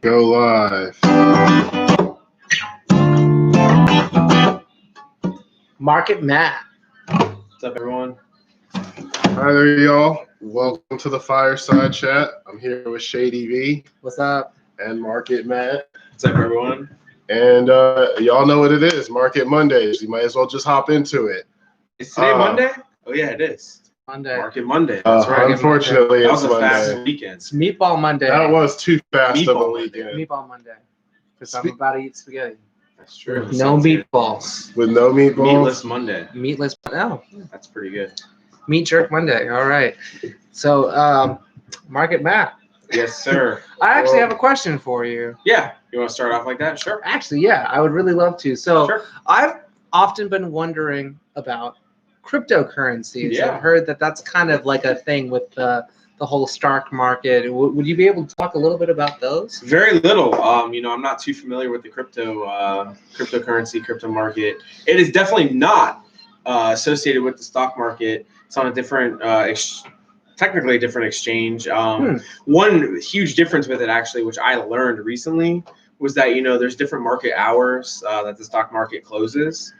Go live. Market Matt. What's up, everyone? Hi there, y'all. Welcome to the Fireside chat. I'm here with Shady V What's up? and Market Matt. What's up, everyone? And y'all know what it is, Market Mondays. You might as well just hop into it. Is today Monday? Oh, yeah, it is. Monday. Market Monday. That's right. Unfortunately, That it's was a fast Monday. weekend. It's Meatball Monday. That was too fast of a Meatball weekend. Meatball Monday. Because I'm about to eat spaghetti. That's true. With no meatballs. With no meatballs. Meatless Monday. Meatless. No. That's pretty good. Meat Jerk Monday. All right. So, Market Matt. Yes, sir. I actually have a question for you. Yeah. You want to start off like that? Sure. Actually, yeah, I would really love to. So, Sure. I've often been wondering about cryptocurrencies. Yeah. I've heard that that's kind of like a thing with the whole stock market. Would you be able to talk a little bit about those? Very little. I'm not too familiar with the cryptocurrency, crypto market. It is definitely not associated with the stock market. It's on a different, technically a different exchange. One huge difference with it, actually, which I learned recently, was that there's different market hours that the stock market closes.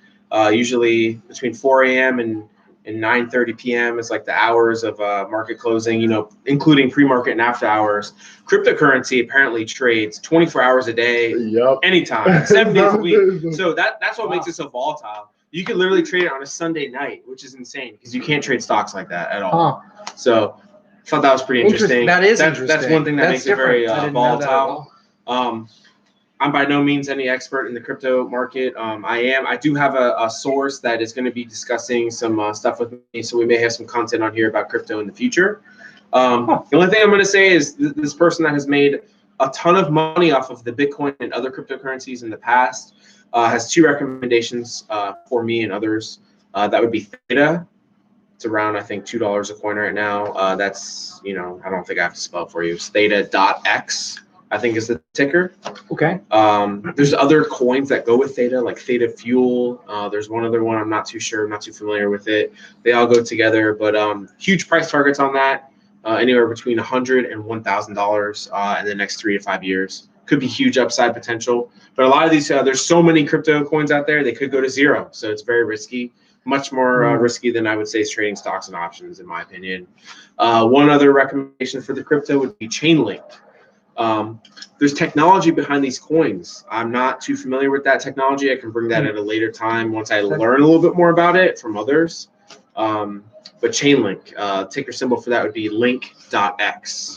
Usually between 4 a.m. and 9:30 p.m. is like the hours of market closing, including pre-market and after hours. Cryptocurrency apparently trades 24 hours a day, anytime, 7 days a week. So that's what makes it so volatile. You can literally trade it on a Sunday night, which is insane because you can't trade stocks like that at all. So I thought that was pretty interesting. That is interesting. That's one thing that makes it very I didn't know that at volatile. I'm by no means any expert in the crypto market. I do have a source that is going to be discussing some stuff with me, so we may have some content on here about crypto in the future. The only thing I'm going to say is this person that has made a ton of money off of the Bitcoin and other cryptocurrencies in the past has two recommendations for me and others. That would be Theta. It's around, I think, $2 a coin right now. That's, I don't think I have to spell it for you. It's Theta.x. I think is the ticker. Okay. There's other coins that go with Theta, like Theta Fuel. There's one other one. I'm not too sure. I'm not too familiar with it. They all go together, but huge price targets on that, anywhere between $100 and $1,000 in the next 3 to 5 years. Could be huge upside potential. But a lot of these, there's so many crypto coins out there, they could go to zero. So it's very risky. Much more risky than I would say is trading stocks and options, in my opinion. One other recommendation for the crypto would be Chainlink. There's technology behind these coins. I'm not too familiar with that technology. I can bring that at a later time once I learn a little bit more about it from others. But Chainlink, ticker symbol for that would be link.x.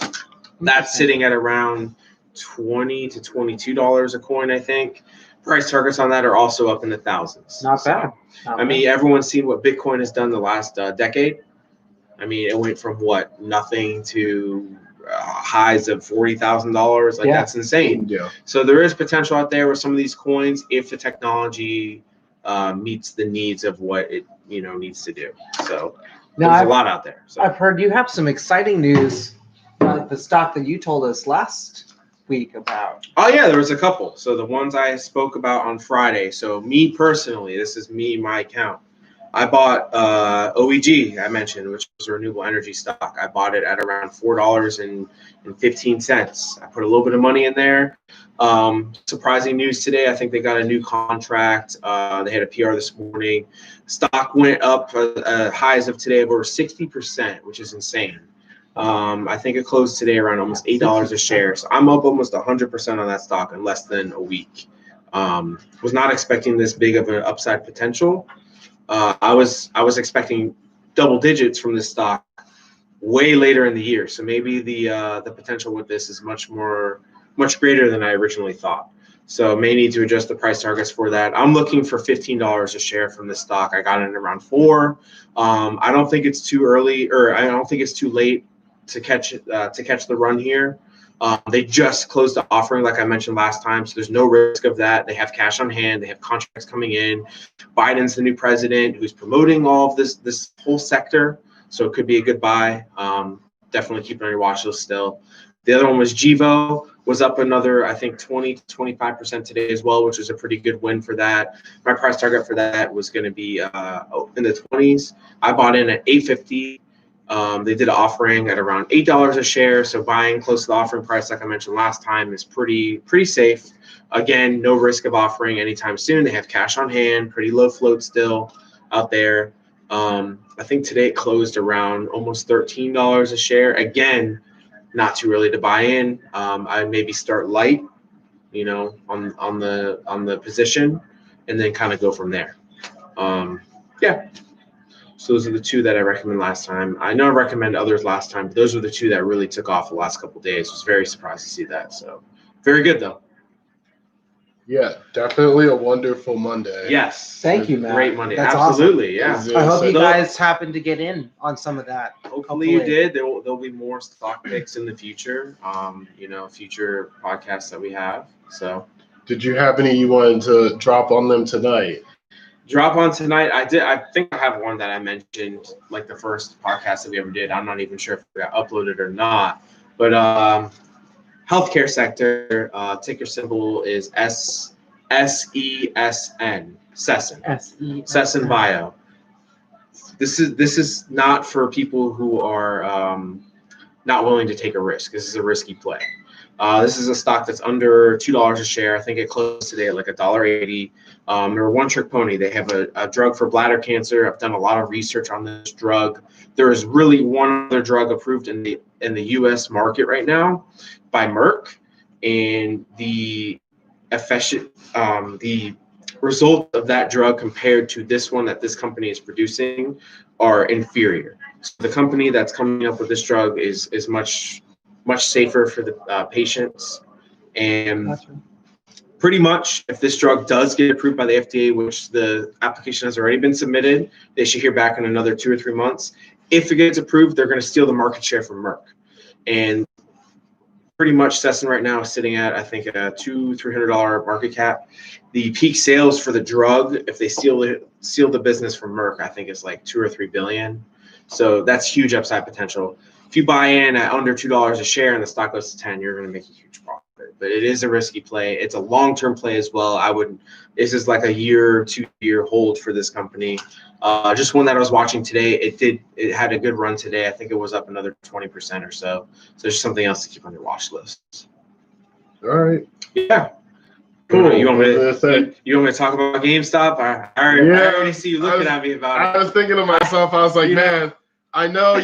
That's sitting at around $20 to $22 a coin, I think. Price targets on that are also up in the thousands. Not bad. I mean, everyone's seen what Bitcoin has done the last decade. I mean, it went from nothing to highs of $40,000. That's insane. Yeah. So there is potential out there with some of these coins if the technology meets the needs of what it needs to do. So there's a lot out there. So I've heard you have some exciting news about the stock that you told us last week about. Oh yeah, there was a couple. So the ones I spoke about on Friday. So me personally, this is me, my account. I bought OEG, I mentioned, which was a renewable energy stock. I bought it at around $4.15. I put a little bit of money in there. Surprising news today. I think they got a new contract. They had a PR this morning. Stock went up highs of today of over 60%, which is insane. I think it closed today around almost $8 a share. So I'm up almost 100% on that stock in less than a week. Was not expecting this big of an upside potential. I was expecting double digits from this stock way later in the year. So maybe the potential with this is much greater than I originally thought. So may need to adjust the price targets for that. I'm looking for $15 a share from this stock. I got it at around $4. I don't think it's too early, or I don't think it's too late to catch the run here. They just closed the offering, like I mentioned last time, so there's no risk of that. They have cash on hand. They have contracts coming in. Biden's the new president who's promoting all of this whole sector, so it could be a good buy. Definitely keep it on your watch list still. The other one was Gevo, was up another, I think, 20 to 25% today as well, which is a pretty good win for that. My price target for that was going to be in the 20s. I bought in at $8.50. They did an offering at around $8 a share. So buying close to the offering price, like I mentioned last time, is pretty safe. Again, no risk of offering anytime soon. They have cash on hand, pretty low float still out there. I think today it closed around almost $13 a share. Again, not too early to buy in. I maybe start light, on the position, and then kind of go from there. Yeah. So those are the two that I recommend last time. I know I recommended others last time, but those were the two that really took off the last couple of days. Was very surprised to see that. So very good though. Yeah, definitely a wonderful Monday. Yes. Thank you, Matt. Great Monday. That's Absolutely. awesome. Yeah. I hope you So- guys happen to get in on some of that. Hopefully you did. There'll be more stock picks in the future. Future podcasts that we have. So Did you have any you wanted to drop on them tonight? drop on tonight. I did. I think I have one that I mentioned, like the first podcast that we ever did. I'm not even sure if it got uploaded or not. But healthcare sector, ticker symbol is SESN. Sesson Bio. This is not for people who are not willing to take a risk. This is a risky play. This is a stock that's under $2 a share. I think it closed today at like $1.80. They're a one-trick pony. They have a drug for bladder cancer. I've done a lot of research on this drug. There is really one other drug approved in the U.S. market right now by Merck, and the result of that drug compared to this one that this company is producing are inferior. So the company that's coming up with this drug is much safer for the patients. And pretty much, if this drug does get approved by the FDA, which the application has already been submitted, they should hear back in another 2 or 3 months. If it gets approved, they're going to steal the market share from Merck. And pretty much Sesson right now is sitting at, I think, a $200-300 market cap. The peak sales for the drug, if they steal the business from Merck, I think it's like $2 or $3 billion. So that's huge upside potential. If you buy in at under $2 a share and the stock goes to 10, you're going to make a huge profit. But it is a risky play. It's a long-term play as well. This is like a 2-year hold for this company. Just one that I was watching today. It had a good run today. I think it was up another 20% or so. So just something else to keep on your watch list. All right. Yeah. Cool. You want me to talk about GameStop? I already see you looking at me about it. I was thinking to myself, I was like, man, I know,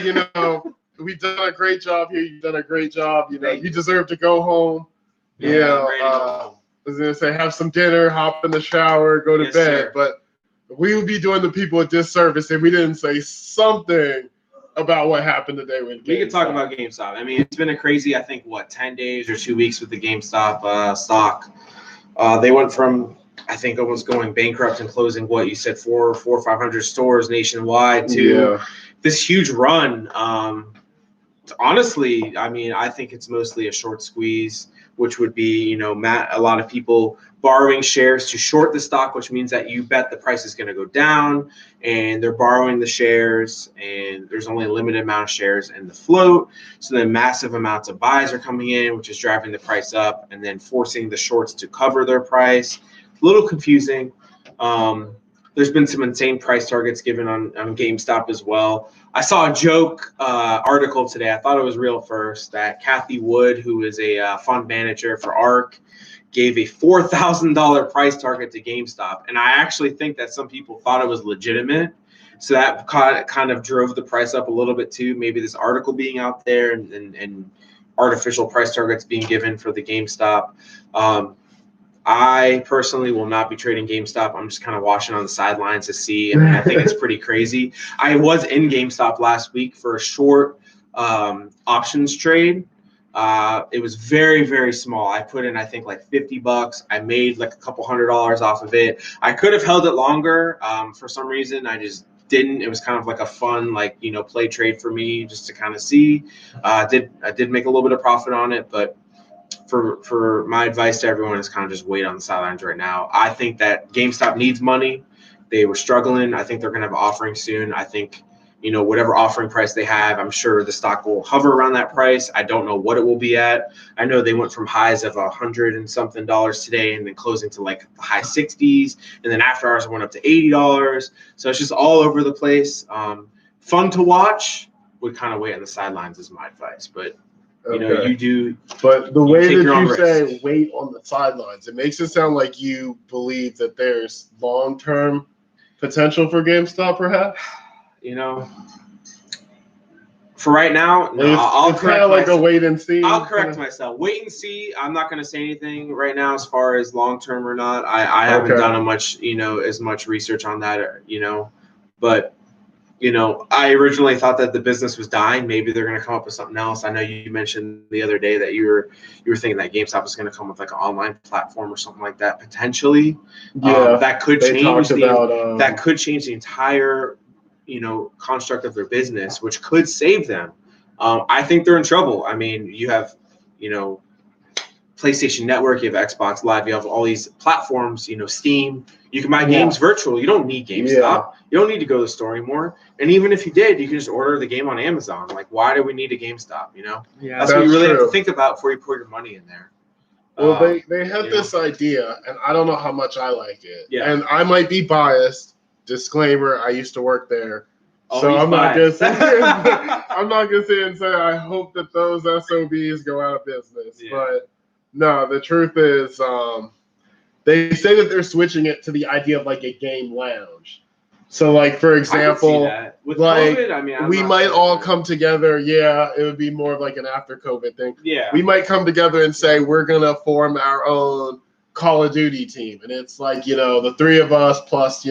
we've done a great job here. You've done a great job. You deserve to go home. I was going to say, have some dinner, hop in the shower, go to bed. Sir. But we would be doing the people a disservice if we didn't say something about what happened today with GameStop. We could talk about GameStop. I mean, it's been a crazy, 10 days or 2 weeks with the GameStop stock. They went from, I think, almost going bankrupt and closing, what you said, 400 or 500 stores nationwide to this huge run. Honestly, I mean, I think it's mostly a short squeeze, which would be, a lot of people borrowing shares to short the stock, which means that you bet the price is going to go down, and they're borrowing the shares, and there's only a limited amount of shares in the float. So then massive amounts of buys are coming in, which is driving the price up and then forcing the shorts to cover their price. A little confusing. There's been some insane price targets given on GameStop as well. I saw a joke article today. I thought it was real first, that Kathy Wood, who is a fund manager for ARK, gave a $4,000 price target to GameStop. And I actually think that some people thought it was legitimate. So that kind of drove the price up a little bit too. Maybe this article being out there and artificial price targets being given for the GameStop. I personally will not be trading GameStop. I'm just kind of watching on the sidelines to see. I think it's pretty crazy. I was in GameStop last week for a short options trade. It was very, very small. I put in, I think, like $50. I made like a couple $100 off of it. I could have held it longer. For some reason, I just didn't. It was kind of like a fun, play trade for me just to kind of see. I did make a little bit of profit on it, but for my advice to everyone is kind of just wait on the sidelines right now. I think that GameStop needs money. They were struggling. I think they're going to have an offering soon. I think, whatever offering price they have, I'm sure the stock will hover around that price. I don't know what it will be at. I know they went from highs of $100 and something today and then closing to like the high 60s. And then after hours, it went up to $80. So it's just all over the place. Fun to watch. would kind of wait on the sidelines is my advice. But Okay. you do. But the way take your that own you say risk. wait on the sidelines, it makes it sound like you believe that there's long-term potential for GameStop, perhaps. For right now, no. I'll It's kind correct of like a myself. wait and see. I'll correct myself. Wait and see. I'm not going to say anything right now as far as long term or not. I haven't done as much research on that, but I originally thought that the business was dying. Maybe they're going to come up with something else. I know you mentioned the other day that you were thinking that GameStop was going to come with like an online platform or something like that potentially. Yeah, that could they change talked about that could change the entire construct of their business, which could save them. I think they're in trouble. I mean, you have PlayStation Network, you have Xbox Live, you have all these platforms, Steam. You can buy games virtual. You don't need GameStop. Yeah. You don't need to go to the store anymore. And even if you did, you can just order the game on Amazon. Like, why do we need a GameStop? Yeah, That's what you really have true. to think about before you put your money in there. Well, they had this idea, and I don't know how much I like it. Yeah. And I might be biased. Disclaimer: I used to work there, Oh, so he's I'm not gonna biased. say and say I hope that those SOBs go out of business. Yeah. But no, the truth is, they say that they're switching it to the idea of like a game lounge. So, like for example, I can see that. With like COVID, I mean, we might all come together. Yeah, it would be more of like an after COVID thing. Yeah. We might come together and say we're gonna form our own Call of Duty team, and it's like the three of us plus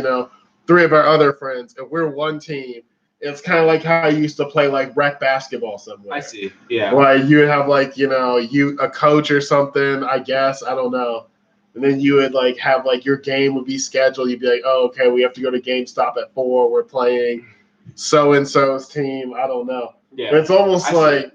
three of our other friends, and we're one team. It's kind of like how I used to play like rec basketball somewhere. I see. Yeah. Like you would have like a coach or something. I guess I don't know. And then you would like have like your game would be scheduled. You'd be like, oh, okay, we have to go to GameStop at 4. We're playing so and so's team. I don't know. Yeah. But it's almost like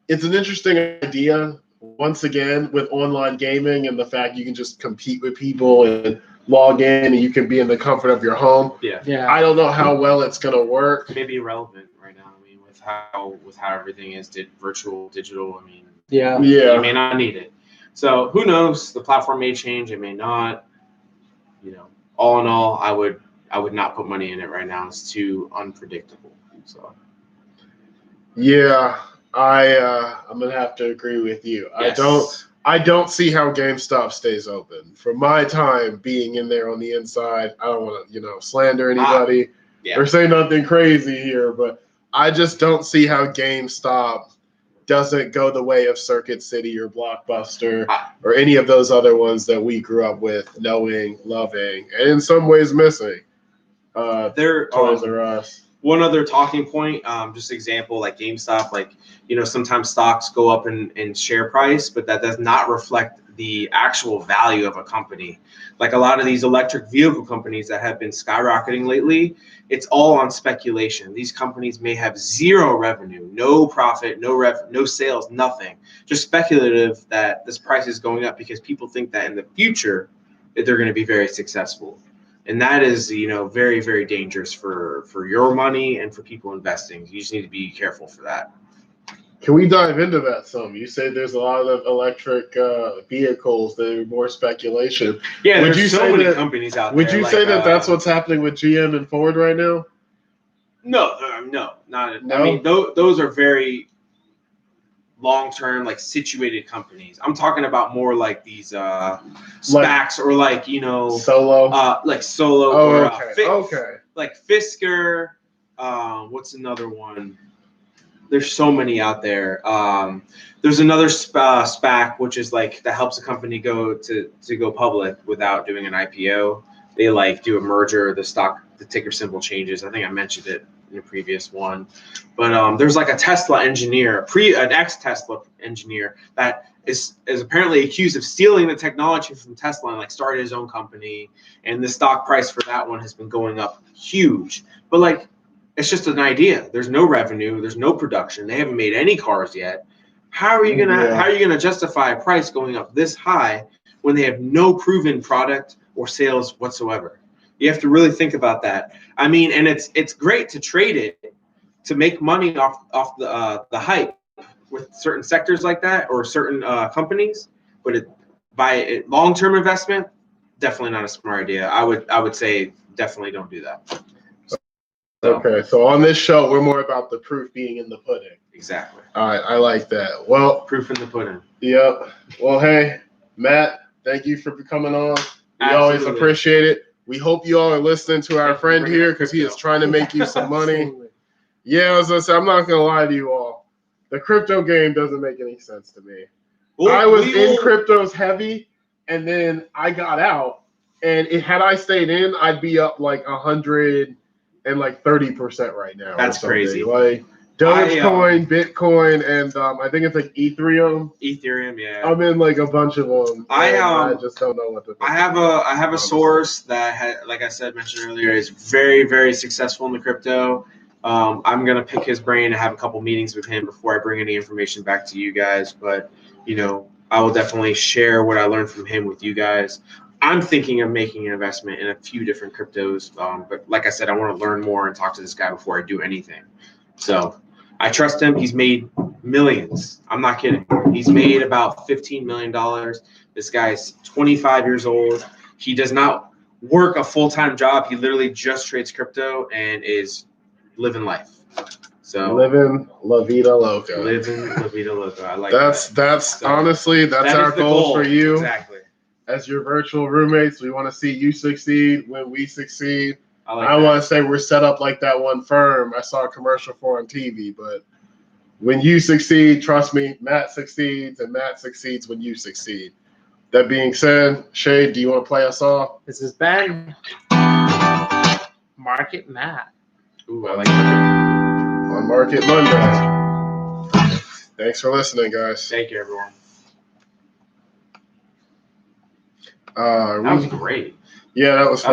it's an interesting idea. Once again, with online gaming and the fact you can just compete with people and log in and you can be in the comfort of your home. Yeah. I don't know how well it's gonna work. Maybe irrelevant right now. I mean, with how everything is virtual, digital. I mean, Yeah. you may not need it. So who knows? The platform may change. It may not. All in all, I would not put money in it right now. It's too unpredictable. So. Yeah, I'm gonna have to agree with you. Yes. I don't see how GameStop stays open. From my time being in there on the inside, I don't want to slander anybody or say nothing crazy here, but I just don't see how GameStop doesn't go the way of Circuit City or Blockbuster or any of those other ones that we grew up with, knowing, loving, and in some ways missing. They're Toys R Us. One other talking point, just example, like GameStop, sometimes stocks go up in share price, but that does not reflect the actual value of a company. Like a lot of these electric vehicle companies that have been skyrocketing lately, it's all on speculation. These companies may have zero revenue, no profit, no sales, nothing. Just speculative that this price is going up because people think that in the future they're going to be very successful. And that is, very, very dangerous for your money and for people investing. You just need to be careful for that. Can we dive into that some? You say there's a lot of electric vehicles that are more speculation. Yeah, there's so many companies out there. Would you say that that's what's happening with GM and Ford right now? No, not. No? I mean, those are very long-term, situated companies. I'm talking about more like these SPACs or Solo. Like Solo. Oh, or, okay. Like Fisker. What's another one? There's so many out there. There's another SPAC, which is that helps a company go public without doing an IPO. They do a merger, the ticker symbol changes. I think I mentioned it in a previous one. But there's a Tesla engineer, an ex-Tesla engineer that is apparently accused of stealing the technology from Tesla and started his own company. And the stock price for that one has been going up huge. But it's just an idea. There's no revenue. There's no production. They haven't made any cars yet. How are you gonna justify a price going up this high when they have no proven product or sales whatsoever? You have to really think about that. I mean, and it's great to trade it to make money off the hype with certain sectors like that or certain companies, but by long-term investment, definitely not a smart idea. I would say definitely don't do that. So, okay, so on this show, we're more about the proof being in the pudding. exactly. All right, I like that. Well, Proof in the pudding. yep. Well, hey, Matt, thank you for coming on. We always Absolutely. appreciate it. We hope you all are listening to our Thank you for friend bringing here up because he is crypto. trying to make you some money. Absolutely. Yeah, as I said, I'm not going to lie to you all. The crypto game doesn't make any sense to me. Well, I was we in will- cryptos heavy, and then I got out. And had I stayed in, I'd be up like 130% right now. That's or something. crazy. Like Dogecoin, Bitcoin, and I think it's like Ethereum. Ethereum, yeah. I'm in like a bunch of them. I just don't know what to think. I have a honestly. source that like I said mentioned earlier, is very, very successful in the crypto. I'm gonna pick his brain and have a couple meetings with him before I bring any information back to you guys. But I will definitely share what I learned from him with you guys. I'm thinking of making an investment in a few different cryptos, but like I said, I want to learn more and talk to this guy before I do anything. So I trust him. He's made millions. I'm not kidding. He's made about $15 million. This guy's 25 years old. He does not work a full-time job. He literally just trades crypto and is living life. So living La Vida Loca. living La Vida Loca. I like that's So, honestly that's that our is the goal for you. Exactly. As your virtual roommates, we want to see you succeed when we succeed. I want to say we're set up like that one firm I saw a commercial for on TV, but when you succeed, trust me, Matt succeeds, and Matt succeeds when you succeed. That being said, Shade, do you want to play us off? This has been Market Matt. Ooh, I like that. On Market Monday. Thanks for listening, guys. Thank you, everyone. That That was great. Yeah, that was fun.